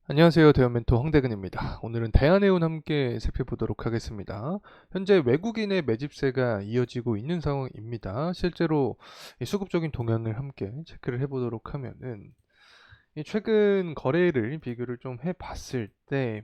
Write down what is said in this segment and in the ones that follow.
안녕하세요. 대형 멘토 황대근입니다. 오늘은 대한해운 함께 살펴보도록 하겠습니다. 현재 외국인의 매집세가 이어지고 있는 상황입니다. 실제로 이 수급적인 동향을 함께 체크를 해보도록 하면은 이 최근 거래를 비교를 좀 해봤을 때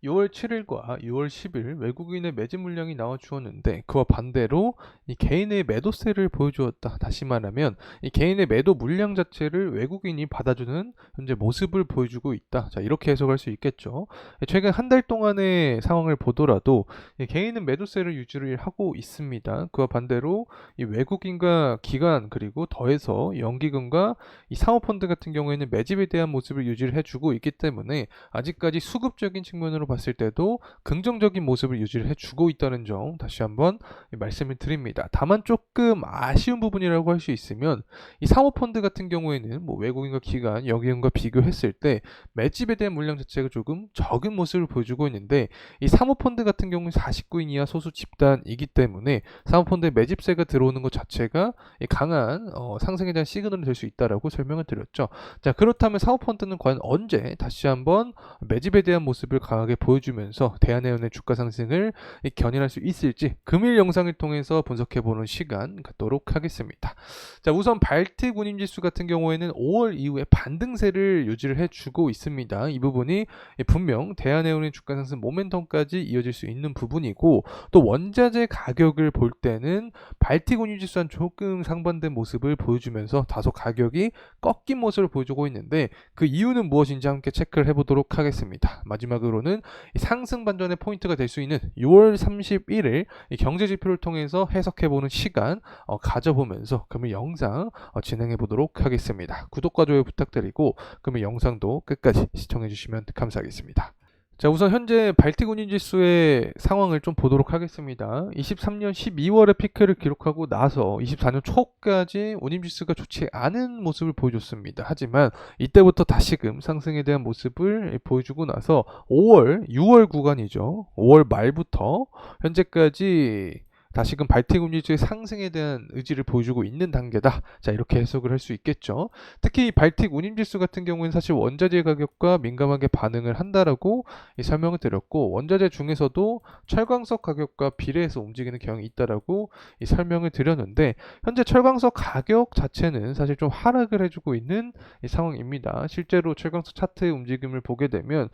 6월 7일과 6월 10일 외국인의 매집 물량이 나와 주었는데 그와 반대로 이 개인의 매도세를 보여주었다. 다시 말하면 이 개인의 매도 물량 자체를 외국인이 받아주는 현재 모습을 보여주고 있다. 자, 이렇게 해석할 수 있겠죠. 최근 한 달 동안의 상황을 보더라도 이 개인은 매도세를 유지를 하고 있습니다. 그와 반대로 이 외국인과 기관 그리고 더해서 연기금과 이 사모펀드 같은 경우에는 매집에 대한 모습을 유지를 해주고 있기 때문에 아직까지 수급적인 측면으로 봤을 때도 긍정적인 모습을 유지를 해주고 있다는 점 다시 한번 말씀을 드립니다. 다만 조금 아쉬운 부분이라고 할 수 있으면 이 사모펀드 같은 경우에는 뭐 외국인과 기관, 영위금과 비교했을 때 매집에 대한 물량 자체가 조금 적은 모습을 보여주고 있는데 이 사모펀드 같은 경우는 49인 이하 소수 집단이기 때문에 사모펀드의 매집세가 들어오는 것 자체가 강한 상승에 대한 시그널이 될 수 있다라고 설명을 드렸죠. 자, 그렇다면 사모펀드는 과연 언제 다시 한번 매집에 대한 모습을 강하게 보여주면서 대한해운의 주가 상승을 견인할 수 있을지 금일 영상을 통해서 분석해보는 시간 갖도록 하겠습니다. 자, 우선 발틱 운임지수 같은 경우에는 5월 이후에 반등세를 유지를 해주고 있습니다. 이 부분이 분명 대한해운의 주가 상승 모멘텀까지 이어질 수 있는 부분이고 또 원자재 가격을 볼 때는 발틱 운임지수와는 조금 상반된 모습을 보여주면서 다소 가격이 꺾인 모습을 보여주고 있는데 그 이유는 무엇인지 함께 체크를 해보도록 하겠습니다. 마지막으로는 상승 반전의 포인트가 될 수 있는 6월 31일 경제 지표를 통해서 해석해보는 시간 가져보면서 금일 영상 진행해 보도록 하겠습니다. 구독과 좋아요 부탁드리고 금일 영상도 끝까지 시청해 주시면 감사하겠습니다. 자, 우선 현재 발틱 운임지수의 상황을 좀 보도록 하겠습니다. 23년 12월에 피크를 기록하고 나서 24년 초까지 운임지수가 좋지 않은 모습을 보여줬습니다. 하지만 이때부터 다시금 상승에 대한 모습을 보여주고 나서 5월, 6월 구간이죠. 5월 말부터 현재까지 다시금 발틱 운임지수의 상승에 대한 의지를 보여주고 있는 단계다. 자, 이렇게 해석을 할 수 있겠죠. 특히 발틱 운임지수 같은 경우에는 사실 원자재 가격과 민감하게 반응을 한다라고 설명을 드렸고 원자재 중에서도 철광석 가격과 비례해서 움직이는 경향이 있다라고 설명을 드렸는데 현재 철광석 가격 자체는 사실 좀 하락을 해주고 있는 상황입니다. 실제로 철광석 차트의 움직임을 보게 되면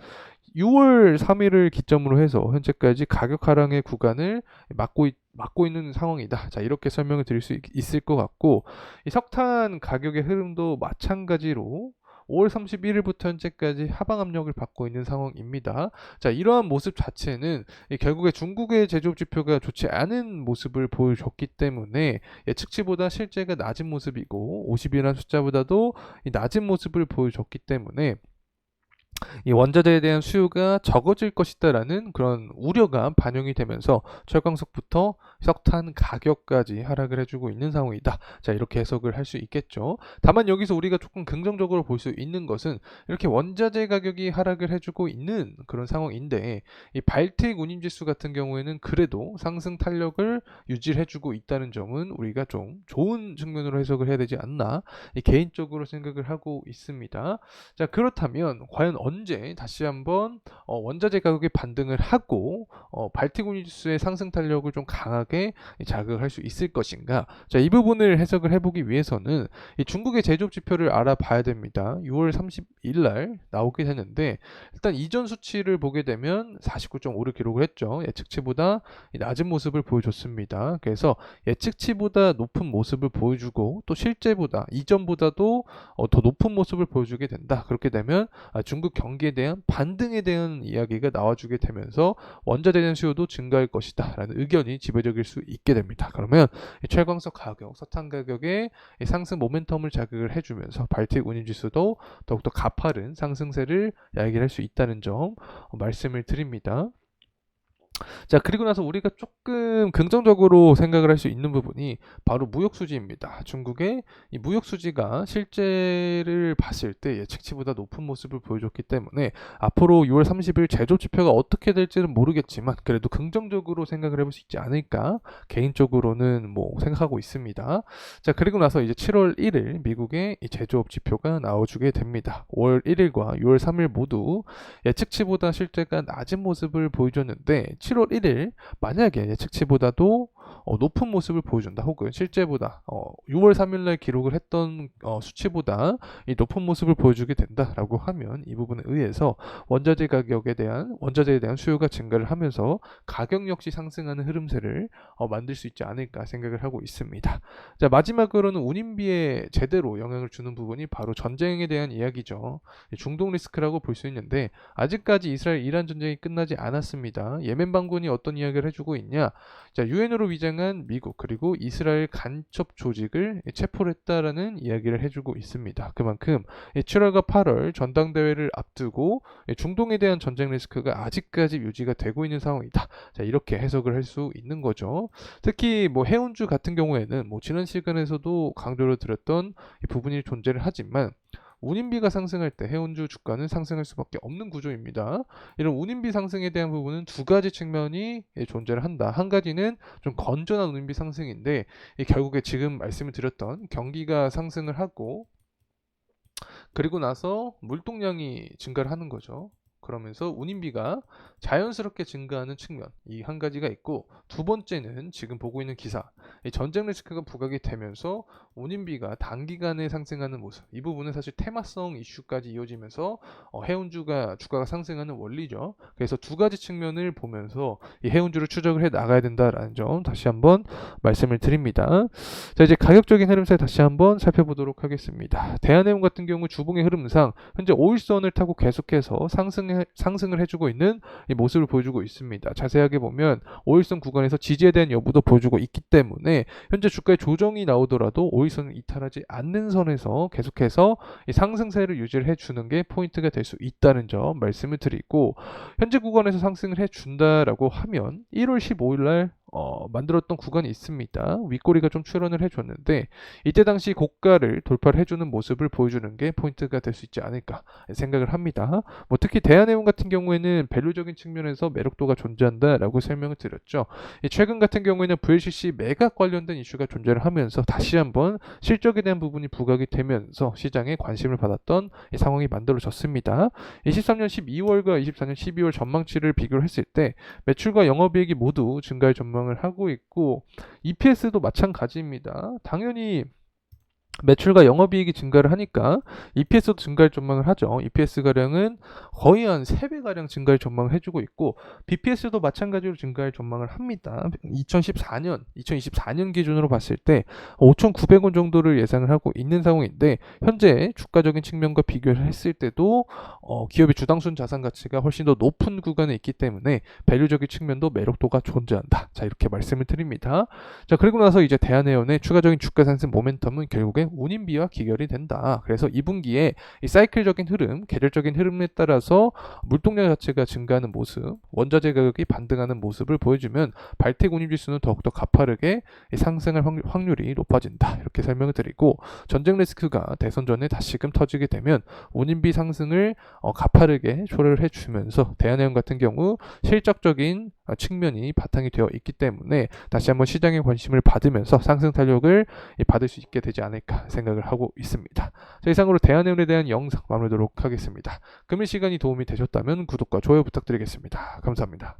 6월 3일을 기점으로 해서 현재까지 가격 하락의 구간을 막고 있는 상황이다. 자, 이렇게 설명을 드릴 수 있을 것 같고 이 석탄 가격의 흐름도 마찬가지로 5월 31일부터 현재까지 하방 압력을 받고 있는 상황입니다. 자, 이러한 모습 자체는 결국에 중국의 제조업 지표가 좋지 않은 모습을 보여줬기 때문에 예측치보다 실제가 낮은 모습이고 50이라는 숫자보다도 낮은 모습을 보여줬기 때문에 이 원자재에 대한 수요가 적어질 것이다라는 그런 우려가 반영이 되면서 철광석부터 석탄 가격까지 하락을 해주고 있는 상황이다. 자, 이렇게 해석을 할 수 있겠죠. 다만 여기서 우리가 조금 긍정적으로 볼 수 있는 것은 이렇게 원자재 가격이 하락을 해주고 있는 그런 상황인데 이 발틱 운임지수 같은 경우에는 그래도 상승 탄력을 유지해주고 있다는 점은 우리가 좀 좋은 측면으로 해석을 해야 되지 않나 개인적으로 생각을 하고 있습니다. 자, 그렇다면 과연 언제 다시 한번 원자재 가격이 반등을 하고 발틱 운임지수의 상승 탄력을 좀 강하게 자극할 수 있을 것인가? 자, 이 부분을 해석을 해보기 위해서는 이 중국의 제조업 지표를 알아봐야 됩니다. 6월 30일 날 나오게 되는데 일단 이전 수치를 보게 되면 49.5를 기록을 했죠. 예측치보다 낮은 모습을 보여줬습니다. 그래서 예측치보다 높은 모습을 보여주고 또 실제보다 이전보다도 더 높은 모습을 보여주게 된다. 그렇게 되면 중국 경기에 대한 반등에 대한 이야기가 나와주게 되면서 원자재에 대한 수요도 증가할 것이다 라는 의견이 지배적일 수 있게 됩니다. 그러면 철광석 가격, 석탄 가격의 상승 모멘텀을 자극을 해주면서 발틱 운임지수도 더욱더 가파른 상승세를 야기할 수 있다는 점 말씀을 드립니다. 자, 그리고 나서 우리가 조금 긍정적으로 생각을 할 수 있는 부분이 바로 무역 수지입니다. 중국의 이 무역 수지가 실제를 봤을 때 예측치보다 높은 모습을 보여줬기 때문에 앞으로 6월 30일 제조 지표가 어떻게 될지는 모르겠지만 그래도 긍정적으로 생각을 해볼 수 있지 않을까 개인적으로는 뭐 생각하고 있습니다. 자, 그리고 나서 이제 7월 1일 미국의 이 제조업 지표가 나와주게 됩니다. 5월 1일과 6월 3일 모두 예측치보다 실제가 낮은 모습을 보여줬는데 7월 1일 만약에 예측치보다도 높은 모습을 보여준다 혹은 실제보다 6월 3일날 기록을 했던 수치보다 이 높은 모습을 보여주게 된다라고 하면 이 부분에 의해서 원자재에 대한 수요가 증가를 하면서 가격 역시 상승하는 흐름세를 만들 수 있지 않을까 생각을 하고 있습니다. 자, 마지막으로는 운임비에 제대로 영향을 주는 부분이 바로 전쟁에 대한 이야기죠. 중동 리스크라고 볼 수 있는데 아직까지 이스라엘 이란 전쟁이 끝나지 않았습니다. 예멘 반군이 어떤 이야기를 해주고 있냐? 자, 유엔으로 위장한 미국 그리고 이스라엘 간첩 조직을 체포를 했다라는 이야기를 해주고 있습니다. 그만큼 7월과 8월 전당대회를 앞두고 중동에 대한 전쟁 리스크가 아직까지 유지가 되고 있는 상황이다. 자, 이렇게 해석을 할 수 있는 거죠. 특히 뭐 해운주 같은 경우에는 뭐 지난 시간에서도 강조를 드렸던 이 부분이 존재를 하지만 운임비가 상승할 때 해운주 주가는 상승할 수밖에 없는 구조입니다. 이런 운임비 상승에 대한 부분은 두 가지 측면이 존재를 한다. 한 가지는 좀 건전한 운임비 상승인데 결국에 지금 말씀을 드렸던 경기가 상승을 하고 그리고 나서 물동량이 증가를 하는 거죠. 그러면서 운임비가 자연스럽게 증가하는 측면 이 한 가지가 있고 두 번째는 지금 보고 있는 기사 이 전쟁 리스크가 부각이 되면서 운임비가 단기간에 상승하는 모습 이 부분은 사실 테마성 이슈까지 이어지면서 해운주가 주가가 상승하는 원리죠. 그래서 두 가지 측면을 보면서 이 해운주를 추적을 해 나가야 된다라는 점 다시 한번 말씀을 드립니다. 자, 이제 가격적인 흐름세 다시 한번 살펴보도록 하겠습니다. 대한해운 같은 경우 주봉의 흐름상 현재 5일선을 타고 계속해서 상승을 해주고 있는 이 모습을 보여주고 있습니다. 자세하게 보면 5일선 구간에서 지지에 대한 여부도 보여주고 있기 때문에 현재 주가의 조정이 나오더라도 5일선을 이탈하지 않는 선에서 계속해서 이 상승세를 유지를 해주는 게 포인트가 될 수 있다는 점 말씀을 드리고 현재 구간에서 상승을 해준다라고 하면 1월 15일 날 만들었던 구간이 있습니다. 윗꼬리가 좀 출현을 해줬는데 이때 당시 고가를 돌파를 해주는 모습을 보여주는 게 포인트가 될 수 있지 않을까 생각을 합니다. 뭐 특히 대한해운 같은 경우에는 밸류적인 측면에서 매력도가 존재한다라고 설명을 드렸죠. 최근 같은 경우에는 VLCC 매각 관련된 이슈가 존재를 하면서 다시 한번 실적에 대한 부분이 부각이 되면서 시장에 관심을 받았던 상황이 만들어졌습니다. 23년 12월과 24년 12월 전망치를 비교를 했을 때 매출과 영업이익이 모두 증가할 전망을 하고 있고 EPS도 마찬가지입니다. 당연히 매출과 영업이익이 증가를 하니까 EPS도 증가할 전망을 하죠. EPS 가량은 거의 한 3배 가량 증가할 전망을 해주고 있고 BPS도 마찬가지로 증가할 전망을 합니다. 2024년 기준으로 봤을 때 5,900원 정도를 예상을 하고 있는 상황인데 현재 주가적인 측면과 비교를 했을 때도 기업의 주당순 자산 가치가 훨씬 더 높은 구간에 있기 때문에 밸류적인 측면도 매력도가 존재한다. 자, 이렇게 말씀을 드립니다. 자, 그리고 나서 이제 대한해운의 추가적인 주가 상승 모멘텀은 결국에 운임비와 기결이 된다. 그래서 2분기에 이 사이클적인 흐름, 계절적인 흐름에 따라서 물동량 자체가 증가하는 모습, 원자재 가격이 반등하는 모습을 보여주면 발택 운임지수는 더욱더 가파르게 상승할 확률이 높아진다. 이렇게 설명을 드리고 전쟁 리스크가 대선 전에 다시금 터지게 되면 운임비 상승을 가파르게 초래를 해주면서 대한해운 같은 경우 실적적인 측면이 바탕이 되어 있기 때문에 다시 한번 시장의 관심을 받으면서 상승 탄력을 받을 수 있게 되지 않을까 생각을 하고 있습니다. 자, 이상으로 대한해운에 대한 영상 마무리하도록 하겠습니다. 금일 시간이 도움이 되셨다면 구독과 좋아요 부탁드리겠습니다. 감사합니다.